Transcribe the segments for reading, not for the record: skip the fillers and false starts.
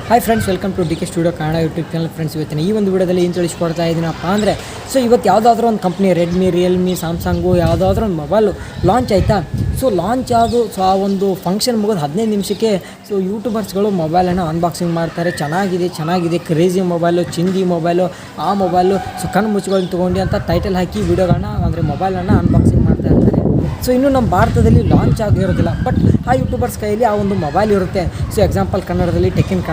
Hi friends, welcome to D K studio Kannada YouTube channel. Friends, ಇವತ್ತಿನ ಈ ಒಂದು ವಿಡಿಯೋದಲ್ಲಿ ಏನು ತಿಳಿಸ್ಕೊಡ್ತಾ ಇದ್ದೀನಪ್ಪ ಅಂದರೆ, ಇವತ್ತು ಯಾವುದಾದ್ರೂ ಒಂದು ಕಂಪ್ನಿ ರೆಡ್ಮಿ, ರಿಯಲ್ಮಿ, ಸ್ಯಾಮ್ಸಂಗು ಯಾವುದಾದ್ರೂ ಒಂದು ಮೊಬೈಲು ಲಾಂಚ್ ಆಯಿತಾ. ಲಾಂಚ್ ಆದು ಆ ಒಂದು ಫಂಕ್ಷನ್ ಮುಗಿದು 15 ನಿಮಿಷಕ್ಕೆ ಯೂಟ್ಯೂಬರ್ಸ್ಗಳು ಮೊಬೈಲನ್ನು ಅನ್ಬಾಕ್ಸಿಂಗ್ ಮಾಡ್ತಾರೆ. ಚೆನ್ನಾಗಿದೆ ಕ್ರೇಜಿ ಮೊಬೈಲು, ಚಿಂದಿ ಮೊಬೈಲು, ಆ ಮೊಬೈಲು ಕಣ್ಣು ಮುಚ್ಕೊಂಡು ತೊಗೊಂಡು ಅಂತ ಟೈಟಲ್ ಹಾಕಿ ವಿಡಿಯೋಗಳನ್ನ ಅಂದರೆ ಮೊಬೈಲನ್ನು ಅನ್ಬಾಕ್ಸಿಂಗ್ ಮಾಡ್ತಾ ಇರ್ತಾರೆ. ಇನ್ನೂ ನಮ್ಮ ಭಾರತದಲ್ಲಿ ಲಾಂಚ್ ಆಗಿರೋದಿಲ್ಲ, ಬಟ್ ಆ ಯೂಟ್ಯೂಬರ್ಸ್ ಕೈಯಲ್ಲಿ ಆ ಒಂದು ಮೊಬೈಲ್ ಇರುತ್ತೆ. ಎಕ್ಸಾಂಪಲ್ ಕನ್ನಡದಲ್ಲಿ ಟೆಕಿನ್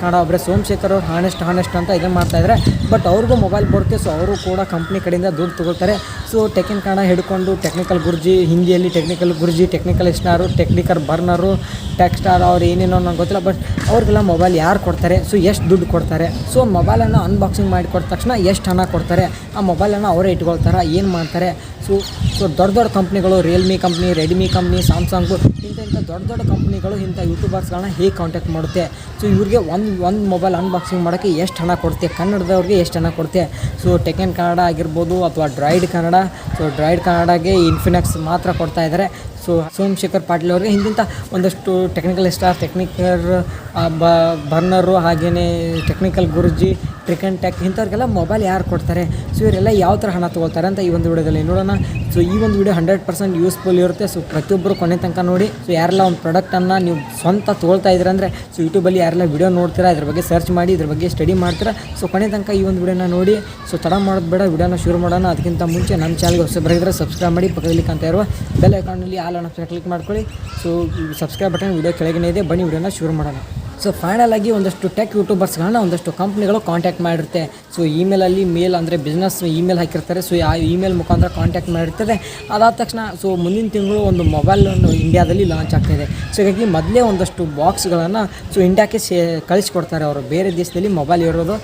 ಕನ್ನಡ ಒಬ್ಬರೇ ಸೋಮಶೇಖರ್ ಅವರು ಹಾನೆಸ್ಟ್ ಅಂತ ಇದನ್ನು ಮಾಡ್ತಾಯಿದ್ದಾರೆ. ಬಟ್ ಅವ್ರಿಗೂ ಮೊಬೈಲ್ ಬರುತ್ತೆ. ಅವರು ಕೂಡ ಕಂಪ್ನಿ ಕಡೆಯಿಂದ ದುಡ್ಡು ತೊಗೊಳ್ತಾರೆ. ಟೆಕಿನ್ ಕನ್ನಡ ಹಿಡ್ಕೊಂಡು ಟೆಕ್ನಿಕಲ್ ಗುರುಜಿ, ಹಿಂದಿಯಲ್ಲಿ technical Guruji, technical star, technical burner, tech star, ಅವ್ರು ಏನೇನೋ ನಂಗೆ ಗೊತ್ತಿಲ್ಲ. ಬಟ್ ಅವ್ರಿಗೆಲ್ಲ ಮೊಬೈಲ್ ಯಾರು ಕೊಡ್ತಾರೆ, ಎಷ್ಟು ದುಡ್ಡು ಕೊಡ್ತಾರೆ, ಮೊಬೈಲನ್ನು ಅನ್ಬಾಕ್ಸಿಂಗ್ ಮಾಡಿ ಕೊಟ್ಟ ತಕ್ಷಣ ಎಷ್ಟು ಹಣ ಕೊಡ್ತಾರೆ, ಆ ಮೊಬೈಲನ್ನು ಅವರೇ ಇಟ್ಕೊಳ್ತಾರೆ, ಏನು ಮಾಡ್ತಾರೆ. ದೊಡ್ಡ ಕಂಪ್ನಿಗಳು, Realme company, Redmi company, Samsung, ಇಂಥ ದೊಡ್ಡ ಕಂಪ್ನಿಗಳು ಇಂಥ ಯೂಟ್ಯೂಬರ್ಸ್ಗಳನ್ನ ಹೇಗೆ ಕಾಂಟ್ಯಾಕ್ಟ್ ಮಾಡುತ್ತೆ. ಇವ್ರಿಗೆ ಒಂದು ಮೊಬೈಲ್ ಅನ್ಬಾಕ್ಸಿಂಗ್ ಮಾಡೋಕ್ಕೆ ಎಷ್ಟು ಹಣ ಕೊಡುತ್ತೆ, ಕನ್ನಡದವ್ರಿಗೆ ಎಷ್ಟು ಹಣ ಕೊಡುತ್ತೆ. ಟೆಕಿನ್ ಕನ್ನಡ ಆಗಿರ್ಬೋದು ಅಥವಾ ಡ್ರಾಯ್ಡ್ ಕನ್ನಡಗೆ ಇನ್ಫಿನಿಕ್ಸ್ ಮಾತ್ರ ಕೊಡ್ತಾ ಇದ್ದಾರೆ. ಸೋಮಶೇಖರ್ ಪಾಟೀಲ್ ಅವ್ರಿಗೆ ಇಂಥ ಒಂದಷ್ಟು ಟೆಕ್ನಿಕಲ್ ಸ್ಟಾರ್, ಟೆಕ್ನಿಕಲ್ ಬರ್ನರು, ಹಾಗೆಯೇ ಟೆಕ್ನಿಕಲ್ ಗುರುಜಿ, ಟ್ರಿಕನ್ ಟೆಕ್ ಇಂಥವ್ರಿಗೆಲ್ಲ ಮೊಬೈಲ್ ಯಾರು ಕೊಡ್ತಾರೆ. ಇವರೆಲ್ಲ ಯಾವ ಥರ ಹಣ ತೊಗೊಳ್ತಾರೆ ಅಂತ ಈ ಒಂದು ವಿಡಿಯೋದಲ್ಲಿ ನೋಡೋಣ. ಈ ಒಂದು ವಿಡಿಯೋ 100% ಯೂಸ್ಫುಲ್ ಇರುತ್ತೆ. ಪ್ರತಿಯೊಬ್ಬರು ಕೊನೆ ತನಕ ನೋಡಿ. ಯಾರೆಲ್ಲ ಒಂದು ಪ್ರಾಡಕ್ಟನ್ನು ನೀವು ಸ್ವಂತ ತೊಗೊಳ್ತಾ ಇದ್ದೀರ ಅಂದರೆ ಯೂಟ್ಯೂಬಲ್ಲಿ ಯಾರೆಲ್ಲ ವಿಡಿಯೋ ನೋಡ್ತೀರಾ, ಇದ್ರ ಬಗ್ಗೆ ಸರ್ಚ್ ಮಾಡಿ ಇದ್ರ ಬಗ್ಗೆ ಸ್ಟಡಿ ಮಾಡ್ತೀರಾ. ಕೊನೆ ತನಕ ಈ ಒಂದು ವಿಡಿಯೋನ ನೋಡಿ. ತಡ ಮಾಡೋದು ಬೇಡ, ವಿಡಿಯೋನ ಶುರು ಮಾಡೋಣ. ಅದಕ್ಕಿಂತ ಮುಂಚೆ ನಮ್ಮ ಚಾನಲ್ಗೆ ಹೊಸಬರಾಗಿದ್ದರೆ ಸಬ್ಸ್ಕ್ರೈಬ್ ಮಾಡಿ, ಪಕ್ಕದಲ್ಲಿ ಕಾಣ್ತಾ ಇರುವ ಬೆಲ್ ಐಕಾನಲ್ಲಿ ಆಲ್ ಆಪ್ಷನ್ ಕ್ಲಿಕ್ ಮಾಡ್ಕೊಳ್ಳಿ. ಸಬ್ಸ್ಕ್ರೈಬ್ ಬಟನ್ ವಿಡಿಯೋ ಕೆಳಗೇ ಇದೆ. ಬನ್ನಿ ವಿಡಿಯೋನ ಶುರು ಮಾಡೋಣ. ಫೈನಲ್ ಆಗಿ ಒಂದಷ್ಟು ಟೆಕ್ ಯೂಟ್ಯೂಬರ್ಸ್ಗಳನ್ನ ಒಂದಷ್ಟು ಕಂಪ್ನಿಗಳು ಕಾಂಟ್ಯಾಕ್ಟ್ ಮಾಡಿರುತ್ತೆ. ಇಮೇಲಲ್ಲಿ ಮೇಲ್ ಅಂದರೆ ಬಿಸ್ನೆಸ್ ಇಮೇಲ್ ಹಾಕಿರ್ತಾರೆ. ಆ ಇಮೇಲ್ ಮುಖಾಂತರ ಕಾಂಟ್ಯಾಕ್ಟ್ ಮಾಡಿರ್ತದೆ. ಅದಾದ ತಕ್ಷಣ ಮುಂದಿನ ತಿಂಗಳು ಒಂದು ಮೊಬೈಲನ್ನು ಇಂಡಿಯಾದಲ್ಲಿ ಲಾಂಚ್ ಆಗ್ತಾಯಿದೆ. ಹೀಗಾಗಿ ಮೊದಲೇ ಒಂದಷ್ಟು ಬಾಕ್ಸ್ಗಳನ್ನು ಇಂಡಿಯಾಕ್ಕೆ ಕಳಿಸ್ಕೊಡ್ತಾರೆ. ಅವರು ಬೇರೆ ದೇಶದಲ್ಲಿ ಮೊಬೈಲ್ ಇರೋದು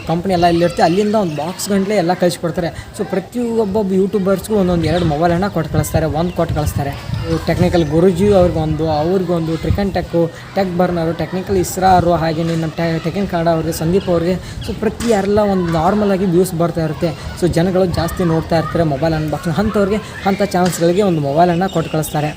ಕಂಪ್ನಿ ಎಲ್ಲ ಇಲ್ಲಿರುತ್ತೆ, ಅಲ್ಲಿಂದ ಒಂದು ಬಾಕ್ಸ್ ಗಂಟಲೆ ಎಲ್ಲ ಕಳಿಸ್ಕೊಡ್ತಾರೆ. ಪ್ರತಿಯೊಬ್ಬ ಯೂಟ್ಯೂಬರ್ಸ್ಗೂ ಒಂದೊಂದು 2 ಮೊಬೈಲನ್ನು ಕೊಟ್ಟು ಕಳಿಸ್ತಾರೆ. ಟೆಕ್ನಿಕಲ್ ಗುರುಜಿ ಅವ್ರಿಗೊಂದು ಟ್ರಿಕನ್ ಟೆಕ್ ಬರ್ನರು, ಟೆಕ್ನಿಕಲ್ ಇಸ್ರಾರು, ಹಾಗೆಯೇ ನಮ್ಮ ಟೆಕಿನ್ ಕನ್ನಡ ಅವ್ರಿಗೆ, ಸಂದೀಪ್ ಅವ್ರಿಗೆ ಪ್ರತಿ ಯಾರೆಲ್ಲ ಒಂದು ನಾರ್ಮಲ್ ಆಗಿ ವ್ಯೂಸ್ ಬರ್ತಾ ಇರುತ್ತೆ. ಜನಗಳು ಜಾಸ್ತಿ ನೋಡ್ತಾ ಇರ್ತಾರೆ ಮೊಬೈಲ್ ಅನ್ಬಾಕ್ಸಿಂಗ್. ಅಂಥ ಚಾನಲ್ಸ್ಗಳಿಗೆ ಒಂದು ಮೊಬೈಲನ್ನು ಕೊಟ್ಟು ಕಳಿಸ್ತಾರೆ.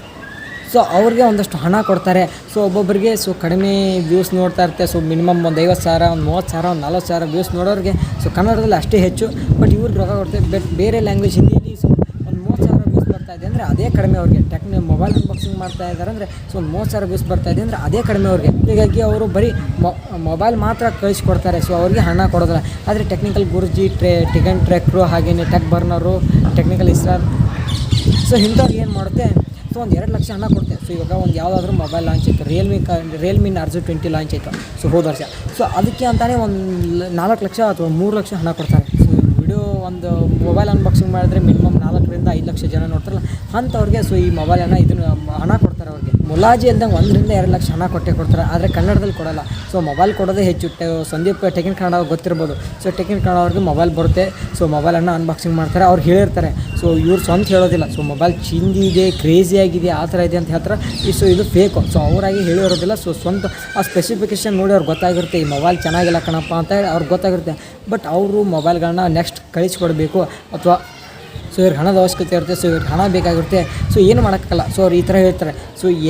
ಅವ್ರಿಗೆ ಒಂದಷ್ಟು ಹಣ ಕೊಡ್ತಾರೆ. ಒಬ್ಬೊಬ್ಬರಿಗೆ ಕಡಿಮೆ ವ್ಯೂಸ್ ನೋಡ್ತಾ ಇರುತ್ತೆ. ಮಿನಿಮಮ್ ಒಂದು 50,000, ಒಂದು 30,000, ಒಂದು 40,000 ವ್ಯೂಸ್ ನೋಡೋರಿಗೆ ಕನ್ನಡದಲ್ಲಿ ಅಷ್ಟೇ ಹೆಚ್ಚು. ಬಟ್ ಇವ್ರಿಗೆ ರೊಕ್ಕ ಕೊಡ್ತಾರೆ. ಬೇರೆ ಲ್ಯಾಂಗ್ವೇಜ್ ಹಿಂದಿಯಲ್ಲಿ ಒಂದು 30,000 ವ್ಯೂಸ್ ಬರ್ತಾ ಇದೆ ಅಂದರೆ ಅದೇ ಕಡಿಮೆ ಅವ್ರಿಗೆ. ಮೊಬೈಲ್ ಅನ್ಬಾಕ್ಸಿಂಗ್ ಮಾಡ್ತಾ ಇದ್ದಾರೆ ಅಂದರೆ ಒಂದು 30,000 ವ್ಯೂಸ್ ಬರ್ತಾ ಇದೆ ಅಂದರೆ ಅದೇ ಕಡಿಮೆ ಅವ್ರಿಗೆ. ಹೀಗಾಗಿ ಅವರು ಬರೀ ಮೊಬೈಲ್ ಮಾತ್ರ ಕಳಿಸ್ಕೊಡ್ತಾರೆ. ಅವ್ರಿಗೆ ಹಣ ಕೊಡೋದಿಲ್ಲ. ಆದರೆ ಟೆಕ್ನಿಕಲ್ ಗುರುಜಿ, ಟಿಕನ್ ಟ್ರೆಕ್ರು, ಹಾಗೆಯೇ ಟೆಕ್ ಬರ್ನರು, ಟೆಕ್ನಿಕಲ್ ಇಸ್ರಾರ್ ಇಂಥವ್ರಿಗೆ ಏನು ಮಾಡುತ್ತೆ, ಒಂದು 2 ಲಕ್ಷ ಹಣ ಕೊಡುತ್ತೆ. ಇವಾಗ ಒಂದು ಯಾವುದಾದ್ರೂ ಮೊಬೈಲ್ ಲಾಂಚ್ ಆಯಿತು, ರಿಯಲ್ಮಿ ನಾರ್ಜೋ 20 ಲಾಂಚ್ ಆಯಿತು ಹೋದ ವರ್ಷ. ಅದಕ್ಕೆ ಅಂತಲೇ ಒಂದು 4 ಲಕ್ಷ ಅಥವಾ 3 ಲಕ್ಷ ಹಣ ಕೊಡ್ತಾರೆ. ವಿಡಿಯೋ ಒಂದು ಮೊಬೈಲ್ ಅನ್ಬಾಕ್ಸಿಂಗ್ ಮಾಡಿದ್ರೆ ಮಿನಿಮಮ್ 4ರಿಂದ 5 ಲಕ್ಷ ಜನ ನೋಡ್ತಾರಲ್ಲ, ಅಂಥವ್ರಿಗೆ ಈ ಮೊಬೈಲನ್ನು ಇದನ್ನು ಹಣ ಕೊಡ್ತಾರೆ. ಅವ್ರಿಗೆ ಮುಲಾಜಿ ಅಂದಂಗೆ 1ರಿಂದ 2 ಲಕ್ಷ ಹಣ ಕೊಡ್ತಾರೆ. ಆದರೆ ಕನ್ನಡದಲ್ಲಿ ಕೊಡೋಲ್ಲ. ಮೊಬೈಲ್ ಕೊಡೋದೇ ಹೆಚ್ಚು. ಸಂದೀಪ್ ಟೆಕಿನ್ ಕನ್ನಡ ಗೊತ್ತಿರ್ಬೋದು. ಟೆಕಿನ್ ಕನ್ನಡ ಅವ್ರಿಗೆ ಮೊಬೈಲ್ ಬರುತ್ತೆ. ಮೊಬೈಲನ್ನು ಅನ್ಬಾಕ್ಸಿಂಗ್ ಮಾಡ್ತಾರೆ. ಅವ್ರು ಹೇಳಿರ್ತಾರೆ. ಇವ್ರು ಸ್ವಂತ ಹೇಳೋದಿಲ್ಲ. ಮೊಬೈಲ್ ಚಿಂದಿ ಇದೆ, ಕ್ರೇಜಿ ಆಗಿದೆ, ಆ ಥರ ಇದೆ ಅಂತ ಹೇಳ್ತಾರೆ. ಇದು ಫೇಕು. ಅವರಾಗಿ ಹೇಳಿರೋದಿಲ್ಲ. ಸ್ವಂತ ಆ ಸ್ಪೆಸಿಫಿಕೇಷನ್ ನೋಡಿ ಅವ್ರಿಗೆ ಗೊತ್ತಾಗಿರುತ್ತೆ, ಈ ಮೊಬೈಲ್ ಚೆನ್ನಾಗಿಲ್ಲ ಕಣಪ್ಪ ಅಂತ ಹೇಳಿ ಅವ್ರಿಗೆ ಗೊತ್ತಾಗಿರುತ್ತೆ. ಬಟ್ ಅವರು ಮೊಬೈಲ್ಗಳನ್ನ ನೆಕ್ಸ್ಟ್ ಕಳಿಸ್ಕೊಡ್ಬೇಕು ಅಥವಾ ಇವ್ರಿಗೆ ಹಣದ ಅವಶ್ಯಕತೆ ಇರುತ್ತೆ. ಇವ್ರಿಗೆ ಹಣ ಬೇಕಾಗಿರುತ್ತೆ. ಏನು ಮಾಡೋಕ್ಕಲ್ಲ. ಅವ್ರು ಈ ಥರ ಹೇಳ್ತಾರೆ.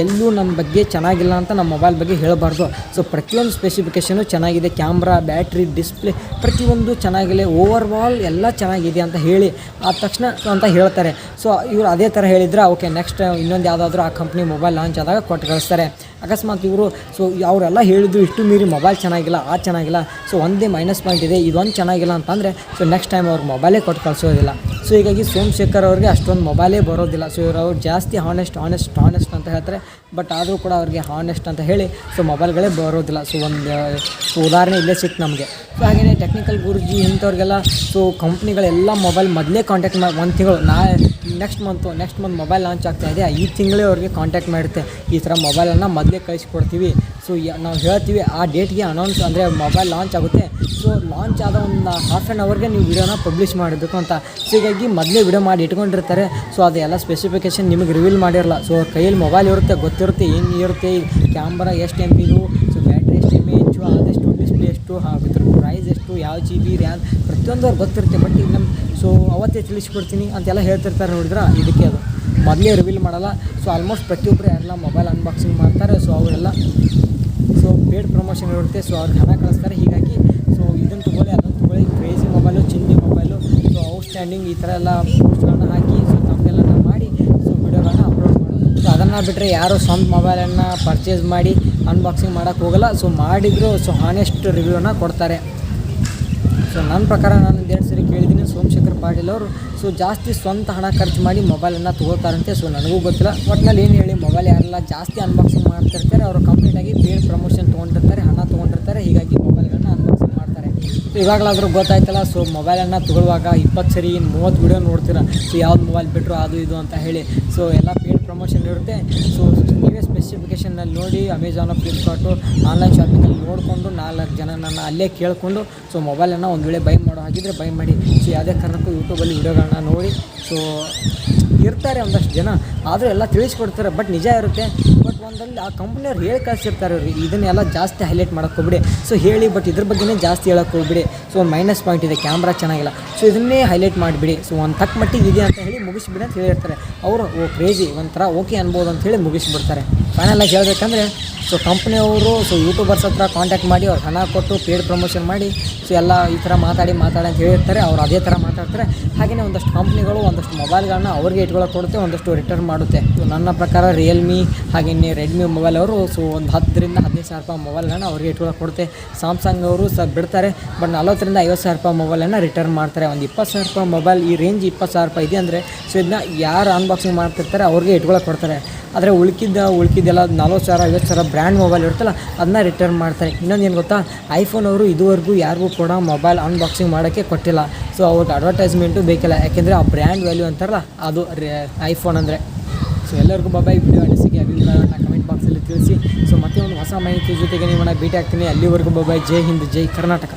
ಎಲ್ಲೂ ನಮ್ಮ ಬಗ್ಗೆ ಚೆನ್ನಾಗಿಲ್ಲ ಅಂತ ನಮ್ಮ ಮೊಬೈಲ್ ಬಗ್ಗೆ ಹೇಳಬಾರ್ದು. ಪ್ರತಿಯೊಂದು ಸ್ಪೆಸಿಫಿಕೇಷನು ಚೆನ್ನಾಗಿದೆ. ಕ್ಯಾಮ್ರಾ, ಬ್ಯಾಟ್ರಿ, ಡಿಸ್ಪ್ಲೇ ಪ್ರತಿಯೊಂದು ಚೆನ್ನಾಗಿದೆ. ಓವರ್ಆಲ್ ಎಲ್ಲ ಚೆನ್ನಾಗಿದೆ ಅಂತ ಹೇಳಿ ಆದ ತಕ್ಷಣ ಅಂತ ಹೇಳ್ತಾರೆ. ಇವರು ಅದೇ ಥರ ಹೇಳಿದರೆ ಓಕೆ, ನೆಕ್ಸ್ಟ್ ಇನ್ನೊಂದು ಯಾವುದಾದ್ರೂ ಆ ಕಂಪ್ನಿ ಮೊಬೈಲ್ ಲಾಂಚ್ ಆದಾಗ ಕೊಟ್ಟು ಕಳಿಸ್ತಾರೆ. ಅಕಸ್ಮಾತ್ ಇವರು ಅವರೆಲ್ಲ ಹೇಳಿದ್ರು ಇಷ್ಟು ಮೀರಿ ಮೊಬೈಲ್ ಚೆನ್ನಾಗಿಲ್ಲ, ಚೆನ್ನಾಗಿಲ್ಲ, ಒಂದೇ ಮೈನಸ್ ಪಾಯಿಂಟ್ ಇದೆ, ಇದೊಂದು ಚೆನ್ನಾಗಿಲ್ಲ ಅಂತಂದರೆ ನೆಕ್ಸ್ಟ್ ಟೈಮ್ ಅವ್ರಿಗೆ ಮೊಬೈಲೇ ಕೊಟ್ಟು ಕಳಿಸೋದಿಲ್ಲ. ಹೀಗಾಗಿ ಸೋಮಶೇಖರ್ ಅವ್ರಿಗೆ ಅಷ್ಟೊಂದು ಮೊಬೈಲೇ ಬರೋದಿಲ್ಲ. ಅವ್ರು ಜಾಸ್ತಿ ಹಾನೆಸ್ಟ್ ಅಂತ ಹೇಳ್ತಾರೆ. ಬಟ್ ಆದರೂ ಕೂಡ ಅವ್ರಿಗೆ ಹಾನೆಸ್ಟ್ ಅಂತ ಹೇಳಿ ಮೊಬೈಲ್ಗಳೇ ಬರೋದಿಲ್ಲ. ಒಂದು ಉದಾಹರಣೆ ಇಲ್ಲೇ ಸಿಕ್ತು ನಮಗೆ. ಹಾಗೆಯೇ ಟೆಕ್ನಿಕಲ್ ಗುರುಜಿ ಇಂಥವ್ರಿಗೆಲ್ಲ ಕಂಪ್ನಿಗಳೆಲ್ಲ ಮೊಬೈಲ್ ಮೊದಲೇ ಕಾಂಟ್ಯಾಕ್ಟ್ ಮಾಡಿ 1 ತಿಂಗಳು ನೆಕ್ಸ್ಟ್ ಮಂತ್ ಮೊಬೈಲ್ ಲಾಂಚ್ ಆಗ್ತಾಯಿದೆ, ಈ ತಿಂಗಳೇ ಅವ್ರಿಗೆ ಕಾಂಟ್ಯಾಕ್ಟ್ ಮಾಡುತ್ತೆ. ಈ ಥರ ಮೊಬೈಲನ್ನು ಮೊದಲೇ ಕಳಿಸ್ಕೊಡ್ತೀವಿ. ನಾವು ಹೇಳ್ತೀವಿ ಆ ಡೇಟ್ಗೆ ಅನೌನ್ಸ್ ಅಂದರೆ ಮೊಬೈಲ್ ಲಾಂಚ್ ಆಗುತ್ತೆ. ಲಾಂಚ್ ಆದ ಒಂದು ಹಾಫ್ ಆ್ಯನ್ ಅವರ್ಗೆ ನೀವು ವಿಡಿಯೋನ ಪಬ್ಲಿಷ್ ಮಾಡಬೇಕು ಅಂತ. ಹೀಗಾಗಿ ಮೊದಲೇ ವಿಡಿಯೋ ಮಾಡಿ ಇಟ್ಕೊಂಡಿರ್ತಾರೆ. ಅದೆಲ್ಲ ಸ್ಪೆಸಿಫಿಕೇಷನ್ ನಿಮಗೆ ರಿವೀಲ್ ಮಾಡಿರಲ್ಲ. ಅವ್ರ ಕೈಯಲ್ಲಿ ಮೊಬೈಲ್ ಇರುತ್ತೆ, ಗೊತ್ತಿರುತ್ತೆ ಏನು ಇರುತ್ತೆ, ಕ್ಯಾಮ್ರಾ ಎಷ್ಟು MP ಇದು, ಬ್ಯಾಟ್ರಿ ಎಷ್ಟು MAH, ಅದೆಷ್ಟು, ಡಿಸ್ಪ್ಲೇ ಎಷ್ಟು, ಇದ್ರ ಪ್ರೈಸ್ ಎಷ್ಟು, ಯಾವ GB ರ್ಯಾಮ್ ಪ್ರತಿಯೊಂದು ಅವ್ರಿಗೆ ಗೊತ್ತಿರುತ್ತೆ. ಬಟ್ ಈಗ ಅವತ್ತೇ ತಿಳಿಸ್ಕೊಡ್ತೀನಿ ಅಂತೆಲ್ಲ ಹೇಳ್ತಿರ್ತಾರೆ. ನೋಡಿದ್ರೆ ಇದಕ್ಕೆ ಅದು ಮೊದಲೇ ರಿವೀಲ್ ಮಾಡಲ್ಲ. ಆಲ್ಮೋಸ್ಟ್ ಪ್ರತಿಯೊಬ್ಬರು ಯಾರೆಲ್ಲ ಮೊಬೈಲ್ ಅನ್ಬಾಕ್ಸಿಂಗ್ ಮಾಡ್ತಾರೆ ಅವರೆಲ್ಲ ಸೊ ಪೇಡ್ ಪ್ರಮೋಷನ್ ಇರುತ್ತೆ, ಸೊ ಅವ್ರಿಗೆ ಹಣ ಕಳಿಸ್ತಾರೆ. ಹೀಗಾಗಿ ಸೊ ಇದನ್ನು ತೊಗೊಳ್ಳಿ ಅದನ್ನು ತೊಗೊಳ್ಳಿ, ಕ್ರೇಜಿ ಮೊಬೈಲು, ಚಿಂದಿ ಮೊಬೈಲು, ಸೊ ಔಟ್ಸ್ಟ್ಯಾಂಡಿಂಗ್ ಈ ಥರ ಎಲ್ಲ ಪೋಸ್ಟ್ಗಳನ್ನ ಹಾಕಿ ಸೊ ತಮ್ಮನೆಲ್ಲ ಮಾಡಿ ಸೊ ವಿಡಿಯೋಗಳನ್ನ ಅಪ್ಲೋಡ್ ಮಾಡೋದು. ಸೊ ಅದನ್ನು ಬಿಟ್ಟರೆ ಯಾರು ಸ್ವಂತ ಮೊಬೈಲನ್ನು ಪರ್ಚೇಸ್ ಮಾಡಿ ಅನ್ಬಾಕ್ಸಿಂಗ್ ಮಾಡೋಕ್ಕೆ ಹೋಗಲ್ಲ. ಸೊ ಮಾಡಿದರೂ ಸೊ ಹಾನೆಸ್ಟ್ ರಿವ್ಯೂನ ಕೊಡ್ತಾರೆ. ಸೊ ನನ್ನ ಪ್ರಕಾರ ನಾನು 2 ಸರಿ ಕೇಳಿದ್ದೀನಿ, ಸೋಮಶೇಖರ್ ಪಾಟೀಲ್ ಅವರು ಸೊ ಜಾಸ್ತಿ ಸ್ವಂತ ಹಣ ಖರ್ಚು ಮಾಡಿ ಮೊಬೈಲನ್ನು ತೊಗೋತಾರಂತೆ. ಸೊ ನನಗೂ ಗೊತ್ತಿಲ್ಲ, ಒಟ್ಟಿನಲ್ಲಿ ಏನು ಹೇಳಿ ಮೊಬೈಲ್ ಯಾರೆಲ್ಲ ಜಾಸ್ತಿ ಅನ್ಬಾಕ್ಸಿಂಗ್ ಮಾಡ್ತಿರ್ತಾರೆ ಅವರು ಕಂಪ್ಲೀಟಾಗಿ ಪೇಡ್ ಪ್ರಮೋಷನ್ ತೊಗೊಂಡಿರ್ತಾರೆ, ಹಣ ತೊಗೊಂಡಿರ್ತಾರೆ. ಹೀಗಾಗಿ ಮೊಬೈಲ್ಗಳನ್ನ ಅನ್ಬಾಕ್ಸಿಂಗ್ ಮಾಡ್ತಾರೆ. ಸೊ ಇವಾಗಲಾದರೂ ಗೊತ್ತಾಯ್ತಲ್ಲ, ಸೊ ಮೊಬೈಲನ್ನು ತೊಗೊಳ್ಳುವಾಗ 20 ಸರಿ 30 ವೀಡಿಯೋ ನೋಡ್ತೀರ, ಸೊ ಯಾವ್ದು ಮೊಬೈಲ್ ಬಿಟ್ಟರು ಅದು ಇದು ಅಂತ ಹೇಳಿ. ಸೊ ಎಲ್ಲ ಪೇಡ್ ಪ್ರಮೋಷನ್ ಇರುತ್ತೆ. ಸೊ ನೀವೇ ಸ್ಪೆಸಿಫಿಕೇಷನ್ನಲ್ಲಿ ನೋಡಿ ಅಮೆಝಾನು, ಫ್ಲಿಪ್ಕಾರ್ಟು, ಆನ್ಲೈನ್ ಶಾಪಿಂಗಲ್ಲಿ ನೋಡಿಕೊಂಡು 4 ಜನನನ್ನು ಅಲ್ಲೇ ಕೇಳಿಕೊಂಡು ಸೊ ಮೊಬೈಲನ್ನು ಒಂದು ವೇಳೆ ಬೈ ಮಾಡೋ ಹಾಗಿದ್ರೆ ಬೈ ಮಾಡಿ. ಸೊ ಯಾವುದೇ ಕಾರಣಕ್ಕೂ ಯೂಟ್ಯೂಬಲ್ಲಿ ವೀಡಿಯೋಗಳನ್ನ ನೋಡಿ. ಸೊ ಇರ್ತಾರೆ ಒಂದಷ್ಟು ಜನ, ಆದರೂ ಎಲ್ಲ ತಿಳಿಸ್ಕೊಡ್ತಾರೆ, ಬಟ್ ನಿಜ ಇರುತ್ತೆ. ಬಟ್ ಒಂದಲ್ಲಿ ಆ ಕಂಪ್ನಿಯವ್ರು ಹೇಳಿ ಕಳಿಸಿರ್ತಾರೆ ಅವ್ರಿಗೆ, ಇದನ್ನೆಲ್ಲ ಜಾಸ್ತಿ ಹೈಲೈಟ್ ಮಾಡೋಕ್ಕೆ ಹೋಗ್ಬಿಡಿ. ಸೊ ಹೇಳಿ ಬಟ್ ಇದ್ರ ಬಗ್ಗೆನೇ ಜಾಸ್ತಿ ಹೇಳೋಕ್ಕೆ ಹೋಗ್ಬಿಡಿ. ಸೊ ಒಂದು ಮೈನಸ್ ಪಾಯಿಂಟ್ ಇದೆ, ಕ್ಯಾಮ್ರಾ ಚೆನ್ನಾಗಿಲ್ಲ, ಸೊ ಇದನ್ನೇ ಹೈಲೈಟ್ ಮಾಡಿಬಿಡಿ. ಸೊ ಒಂದು ತಕ್ಕ ಮಟ್ಟಿಗೆ ಇದೆ ಅಂತ ಹೇಳಿ ಮುಗಿಸ್ಬಿಡಿ ಅಂತ ಹೇಳಿರ್ತಾರೆ ಅವರು. ಕ್ರೇಜಿ ಒಂಥರ ಓಕೆ ಅನ್ಬೋದು ಅಂತ ಹೇಳಿ ಮುಗಿಸ್ಬಿಡ್ತಾರೆ. ಫೈನಲಾಗಿ ಹೇಳಬೇಕಂದ್ರೆ ಸೊ ಕಂಪ್ನಿಯವರು ಸೊ ಯೂಟ್ಯೂಬರ್ಸ್ ಹತ್ರ ಕಾಂಟ್ಯಾಕ್ಟ್ ಮಾಡಿ ಅವ್ರು ಹಣ ಕೊಟ್ಟು ಪೇಡ್ ಪ್ರಮೋಷನ್ ಮಾಡಿ ಸೊ ಎಲ್ಲ ಈ ಥರ ಮಾತಾಡಿ ಅಂತ ಹೇಳಿರ್ತಾರೆ. ಅವ್ರು ಅದೇ ಥರ ಮಾತಾಡ್ತಾರೆ. ಹಾಗೆಯೇ ಒಂದಷ್ಟು ಕಂಪ್ನಿಗಳು ಒಂದಷ್ಟು ಮೊಬೈಲ್ಗಳನ್ನ ಅವ್ರಿಗೆ ಇಟ್ಕೊಳ್ಳೋಕೆ ಕೊಡುತ್ತೆ, ಒಂದಷ್ಟು ರಿಟರ್ನ್ ಮಾಡುತ್ತೆ. ಸೊ ನನ್ನ ಪ್ರಕಾರ ರಿಯಲ್ಮಿ ಹಾಗೆಯೇ ರೆಡ್ಮಿ ಮೊಬೈಲ್ ಅವರು ಸೊ ಒಂದು 10ರಿಂದ 15,000 ರೂಪಾಯಿ ಮೊಬೈಲ್ಗಳನ್ನ ಅವ್ರಿಗೆ ಇಟ್ಕೊಳ್ಳೋಕೆ ಕೊಡುತ್ತೆ. ಸ್ಯಾಮ್ಸಂಗ್ ಅವರು ಸಹ ಬಿಡ್ತಾರೆ, ಬಟ್ 40ರಿಂದ 50,000 ರೂಪಾಯಿ ಮೊಬೈಲನ್ನು ರಿಟರ್ನ್ ಮಾಡ್ತಾರೆ. ಒಂದು 20,000 ರೂಪಾಯಿ ಮೊಬೈಲ್ ಈ ರೇಂಜ್ 20,000 ರೂಪಾಯಿ ಇದೆ ಅಂದರೆ ಸೊ ಇದನ್ನ ಯಾರು ಅನ್ಬಾಕ್ಸಿಂಗ್ ಮಾಡ್ತಿರ್ತಾರೆ ಅವ್ರಿಗೆ ಇಟ್ಕೊಳ್ಳೋಕೆ ಕೊಡ್ತಾರೆ. ಆದರೆ ಉಳ್ಕಿದ್ದೆಲ್ಲ 40,000 50,000 ಬ್ರ್ಯಾಂಡ್ ಮೊಬೈಲ್ ಇರುತ್ತಲ್ಲ ಅದನ್ನ ರಿಟರ್ನ್ ಮಾಡ್ತಾರೆ. ಇನ್ನೊಂದು ಏನು ಗೊತ್ತಾ, ಐಫೋನ್ ಅವರು ಇದುವರೆಗೂ ಯಾರಿಗೂ ಕೂಡ ಮೊಬೈಲ್ ಅನ್ಬಾಕ್ಸಿಂಗ್ ಮಾಡೋಕ್ಕೆ ಕೊಟ್ಟಿಲ್ಲ. ಸೊ ಅವ್ರಿಗೆ ಅಡ್ವರ್ಟೈಸ್ಮೆಂಟು ಬೇಕಿಲ್ಲ, ಯಾಕೆಂದರೆ ಆ ಬ್ರ್ಯಾಂಡ್ ವ್ಯಾಲ್ಯೂ ಅಂತಾರಲ್ಲ ಅದು ಐಫೋನ್ ಅಂದರೆ. ಸೊ ಎಲ್ಲರಿಗೂ ಬಾಯ್. ವಿಡಿಯೋ ಅನಿಸಿಕೆ ಅಭಿಪ್ರಾಯಗಳನ್ನ ಕಮೆಂಟ್ ಬಾಕ್ಸಲ್ಲಿ ತಿಳಿಸಿ. ಸೊ ಮತ್ತೆ ಒಂದು ಹೊಸ ಮಾಹಿತಿ ಜೊತೆಗೆ ನಿಮ್ಮನ್ನು ಭೇಟಿ ಆಗ್ತೀನಿ. ಅಲ್ಲಿವರೆಗೂ ಬಾಯ್. ಜೈ ಹಿಂದ್, ಜೈ ಕರ್ನಾಟಕ.